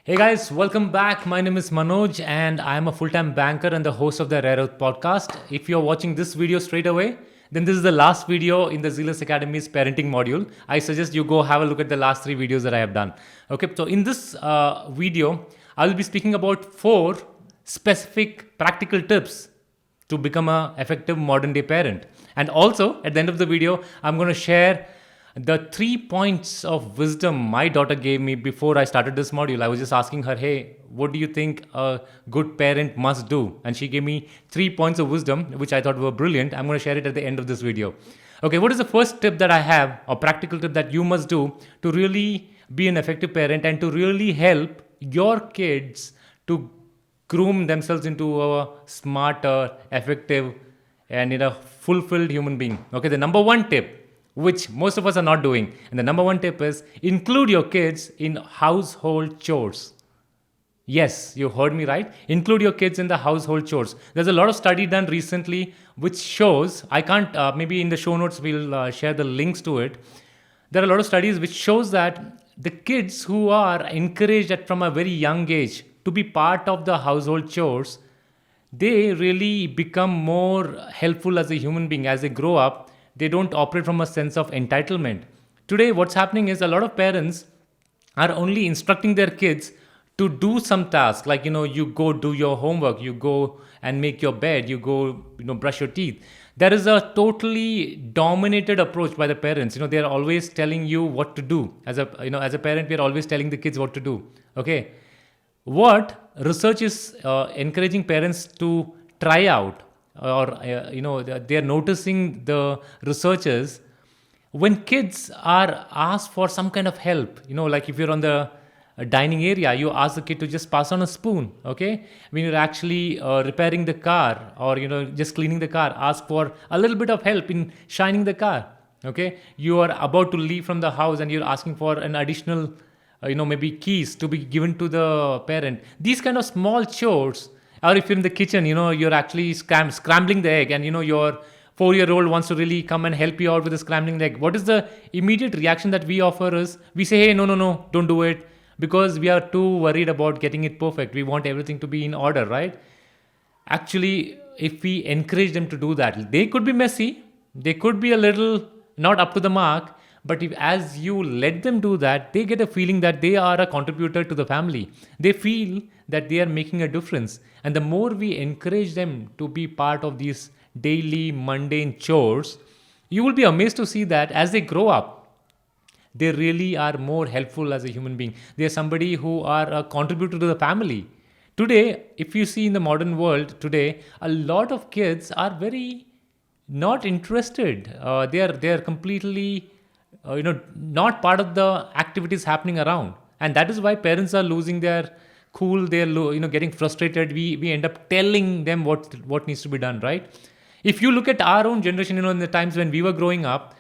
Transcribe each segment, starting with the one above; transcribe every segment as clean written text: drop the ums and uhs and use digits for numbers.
Hey guys, welcome back. My name is Manoj and I am a full-time banker and the host of the RareErth podcast. If you're watching this video straight away, then this is the last video in the Zealous Academy's parenting module. I suggest you go have a look at the last three videos that I have done. Okay, so in this video, I will be speaking about 4 specific practical tips to become a effective modern day parent. And also at the end of the video, I'm going to share the 3 points of wisdom my daughter gave me before I started this module. I was just asking her, hey, what do you think a good parent must do? And she gave me 3 points of wisdom, which I thought were brilliant. I'm going to share it at the end of this video. Okay, what is the first tip that I have, or practical tip that you must do to really be an effective parent and to really help your kids to groom themselves into a smarter, effective, and fulfilled human being? Okay, the number one tip, which most of us are not doing, and the number one tip is include your kids in household chores. Yes, you heard me right. Include your kids in the household chores. There's a lot of study done recently which shows, I can't, maybe in the show notes we'll share the links to it. There are a lot of studies which shows that the kids who are encouraged from a very young age to be part of the household chores, they really become more helpful as a human being as they grow up. They don't operate from a sense of entitlement. Today, what's happening is a lot of parents are only instructing their kids to do some task, like you go do your homework, you go and make your bed, you go brush your teeth. There is a totally dominated approach by the parents. They are always telling you what to do. As a parent, we are always telling the kids what to do. Okay, what research is encouraging parents to try out, or they are noticing, the researchers, when kids are asked for some kind of help, like if you're on the dining area, you ask the kid to just pass on a spoon. Okay, when you're actually repairing the car, or just cleaning the car, ask for a little bit of help in shining the car. Okay, you are about to leave from the house and you're asking for an additional maybe keys to be given to the parent. These kind of small chores. Or if you're in the kitchen, you're actually scrambling the egg, and your 4-year-old wants to really come and help you out with the scrambling the egg. What is the immediate reaction that we offer is, we say, hey, no, don't do it, because we are too worried about getting it perfect. We want everything to be in order, right? Actually, if we encourage them to do that, they could be messy, they could be a little not up to the mark, but if as you let them do that, they get a feeling that they are a contributor to the family. They feel that they are making a difference. And the more we encourage them to be part of these daily mundane chores, you will be amazed to see that as they grow up, they really are more helpful as a human being. They are somebody who are a contributor to the family. Today, if you see in the modern world today, a lot of kids are very not interested. They are completely not part of the activities happening around, and that is why parents are losing their cool. They're getting frustrated. We end up telling them what needs to be done, right? If you look at our own generation, in the times when we were growing up,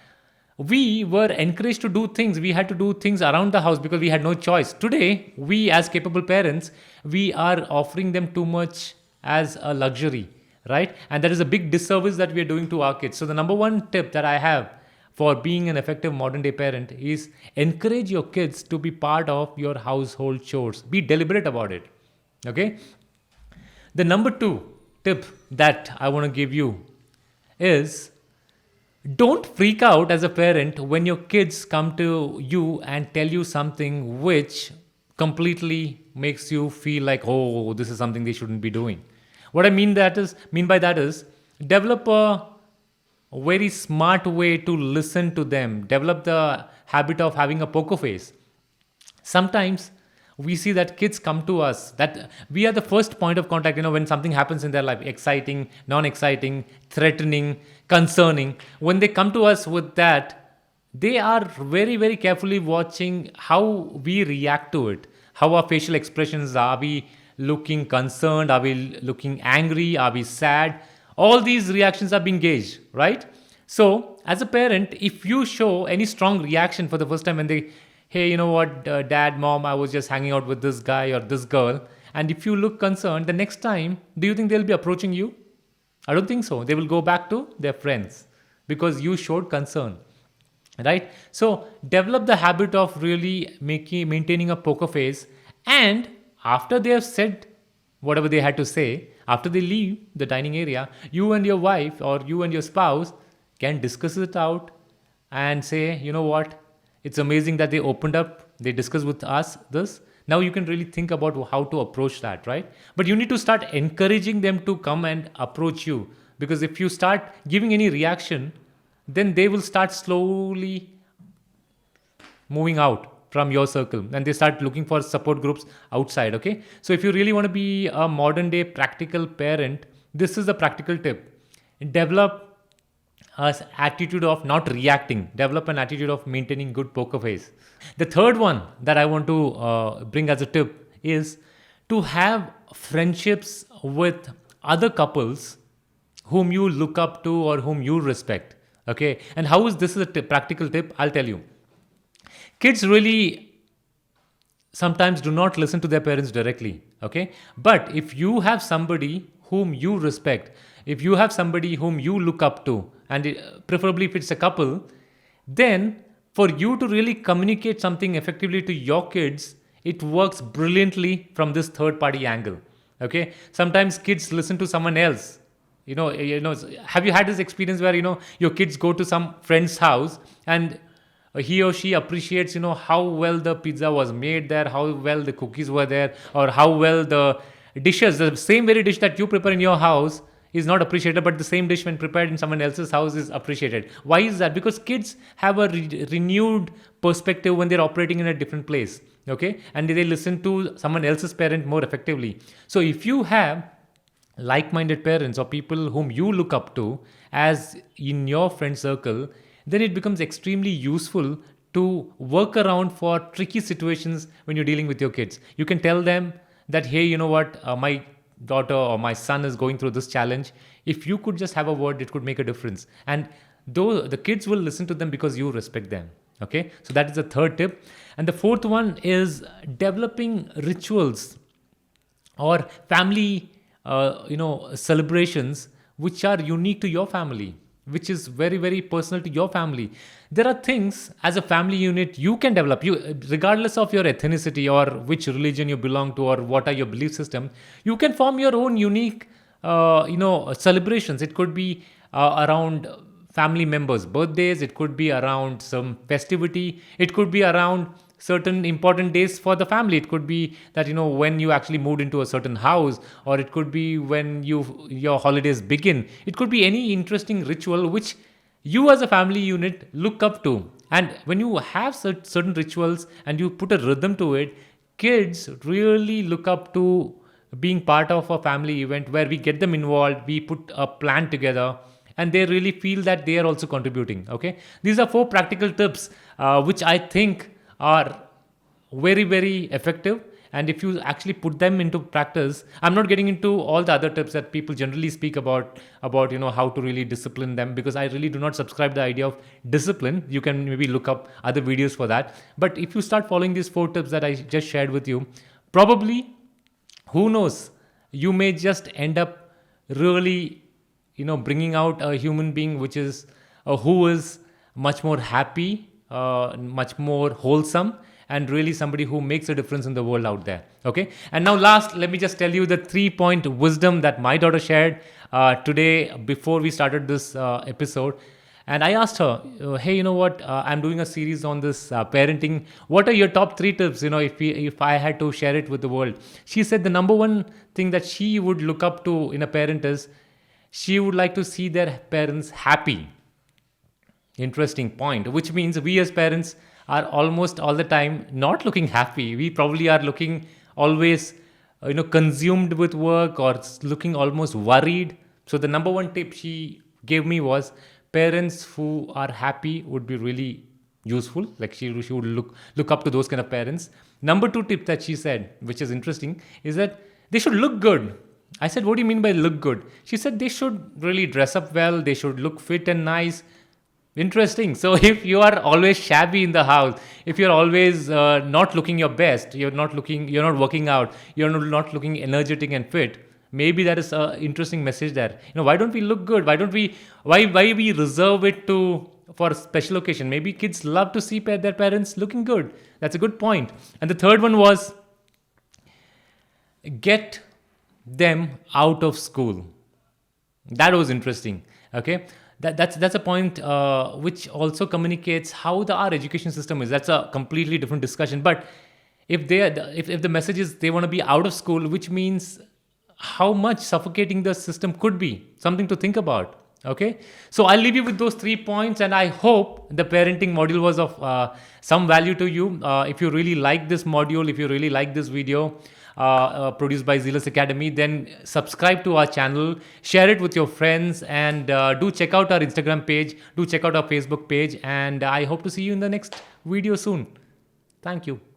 we were encouraged to do things. We had to do things around the house because we had no choice. Today, we as capable parents, we are offering them too much as a luxury, right? And that is a big disservice that we are doing to our kids. So the number one tip that I have for being an effective modern day parent is encourage your kids to be part of your household chores. Be deliberate about it. Okay? The number 2 tip that I want to give you is, don't freak out as a parent when your kids come to you and tell you something which completely makes you feel like, oh, this is something they shouldn't be doing. What I mean by that is develop a very smart way to listen to them. Develop the habit of having a poker face. Sometimes we see that kids come to us, that we are the first point of contact, when something happens in their life, exciting, non-exciting, threatening, concerning. When they come to us with that, they are very, very carefully watching how we react to it, how our facial expressions are. Are we looking concerned? Are we looking angry? Are we sad? All these reactions are being gauged, right? So, as a parent, if you show any strong reaction for the first time when they, hey, you know what, dad, mom, I was just hanging out with this guy or this girl, and if you look concerned, the next time, do you think they'll be approaching you? I don't think so. They will go back to their friends because you showed concern, right? So, develop the habit of really maintaining a poker face And after they have said whatever they had to say, after they leave the dining area, you and your wife or you and your spouse can discuss it out and say, you know what, it's amazing that they opened up, they discussed with us this. Now you can really think about how to approach that, right? But you need to start encouraging them to come and approach you, because if you start giving any reaction, then they will start slowly moving out from your circle and they start looking for support groups outside. Okay, so if you really want to be a modern day practical parent, this is a practical tip: develop a attitude of not reacting, develop an attitude of maintaining good poker face. The third one that I want to bring as a tip is to have friendships with other couples whom you look up to or whom you respect. Okay, and how is this is a practical tip? I'll tell you. Kids really sometimes do not listen to their parents directly. Okay, but if you have somebody whom you respect, if you have somebody whom you look up to, and preferably if it's a couple, then for you to really communicate something effectively to your kids, it works brilliantly from this third party angle. Okay, sometimes kids listen to someone else. Have you had this experience where your kids go to some friend's house and he or she appreciates how well the pizza was made there, how well the cookies were there, or how well the dishes, the same very dish that you prepare in your house is not appreciated, but the same dish when prepared in someone else's house is appreciated. Why is that? Because kids have a renewed perspective when they're operating in a different place. Okay, and they listen to someone else's parent more effectively. So if you have like-minded parents or people whom you look up to as in your friend circle, then it becomes extremely useful to work around for tricky situations when you're dealing with your kids. You can tell them that, hey, you know what, my daughter or my son is going through this challenge. If you could just have a word, it could make a difference. And though the kids will listen to them because you respect them. Okay, so that is the third tip. And the fourth one is developing rituals or family celebrations which are unique to your family, which is very, very personal to your family. There are things as a family unit you can develop, you regardless of your ethnicity or which religion you belong to or what are your belief system. You can form your own unique celebrations. It could be around family members' birthdays, it could be around some festivity, it could be around certain important days for the family. It could be that when you actually moved into a certain house, or it could be when your holidays begin. It could be any interesting ritual which you as a family unit look up to. And when you have certain rituals and you put a rhythm to it, kids really look up to being part of a family event where we get them involved, we put a plan together, and they really feel that they are also contributing. Okay, these are 4 practical tips which I think are very, very effective. And if you actually put them into practice, I'm not getting into all the other tips that people generally speak about how to really discipline them, because I really do not subscribe to the idea of discipline. You can maybe look up other videos for that. But if you start following these 4 tips that I just shared with you, probably, who knows, you may just end up really bringing out a human being which is who is much more happy, much more wholesome, and really somebody who makes a difference in the world out there. Okay, and now last, let me just tell you the 3-point wisdom that my daughter shared today before we started this episode. And I asked her, hey, you know what, I'm doing a series on this parenting. What are your top 3 tips, if I had to share it with the world? She said the number one thing that she would look up to in a parent is she would like to see their parents happy. Interesting point, which means we as parents are almost all the time not looking happy. We probably are looking always consumed with work or looking almost worried. So the number one tip she gave me was parents who are happy would be really useful. Like she would look up to those kind of parents. Number 2 tip that she said, which is interesting, is that they should look good. I said, what do you mean by look good? She said they should really dress up well, they should look fit and nice. Interesting. So if you are always shabby in the house, if you're always not looking your best, you're not working out, you're not looking energetic and fit, maybe that is an interesting message there. Why don't we look good? Why we reserve it for a special occasion? Maybe kids love to see their parents looking good. That's a good point. And the third one was get them out of school. That was interesting. Okay, that's a point which also communicates how our education system is. That's a completely different discussion. But if the message is they want to be out of school, which means how much suffocating the system could be, something to think about. Okay, so I'll leave you with those 3 points, and I hope the parenting module was of some value to you. If you really like this module, if you really like this video produced by Zealous Academy, then subscribe to our channel, share it with your friends, and do check out our Instagram page, do check out our Facebook page, and I hope to see you in the next video soon. Thank you.